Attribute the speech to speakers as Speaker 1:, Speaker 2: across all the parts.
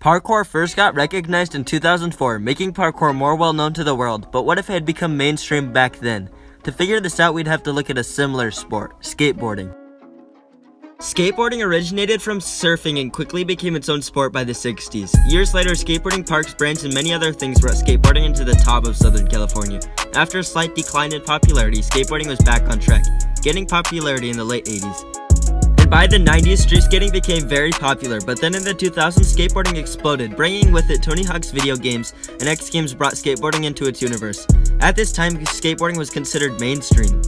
Speaker 1: Parkour first got recognized in 2004, making parkour more well known to the world, but what if it had become mainstream back then? To figure this out, we'd have to look at a similar sport, skateboarding. Skateboarding originated from surfing and quickly became its own sport by the 60s. Years later, skateboarding parks, brands, and many other things brought skateboarding into the top of Southern California. After a slight decline in popularity, skateboarding was back on track, gaining popularity in the late 80s. And by the 90s, street skating became very popular, but then in the 2000s, skateboarding exploded, bringing with it Tony Hawk's video games, and X Games brought skateboarding into its universe. At this time, skateboarding was considered mainstream.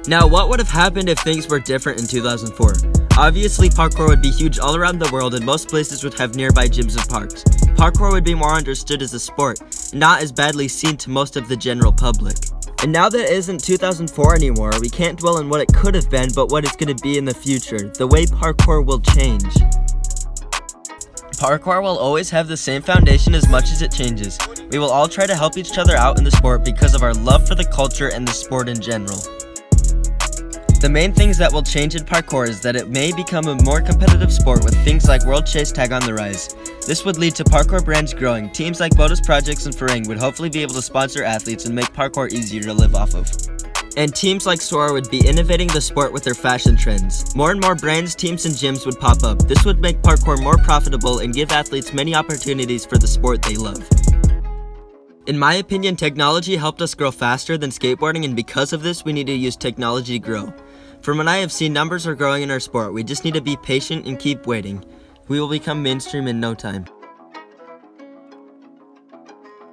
Speaker 1: Now, what would have happened if things were different in 2004? Obviously, parkour would be huge all around the world and most places would have nearby gyms and parks. Parkour would be more understood as a sport, not as badly seen to most of the general public. And now that it isn't 2004 anymore, we can't dwell on what it could have been, but what it's going to be in the future. The way parkour will change. Parkour will always have the same foundation as much as it changes. We will all try to help each other out in the sport because of our love for the culture and the sport in general. The main things that will change in parkour is that it may become a more competitive sport with things like World Chase Tag on the rise. This would lead to parkour brands growing. Teams like Botus Projects and Farang would hopefully be able to sponsor athletes and make parkour easier to live off of. And teams like Sora would be innovating the sport with their fashion trends. More and more brands, teams, and gyms would pop up. This would make parkour more profitable and give athletes many opportunities for the sport they love. In my opinion, technology helped us grow faster than skateboarding, and because of this, we need to use technology to grow. From what I have seen, numbers are growing in our sport. We just need to be patient and keep waiting. We will become mainstream in no time.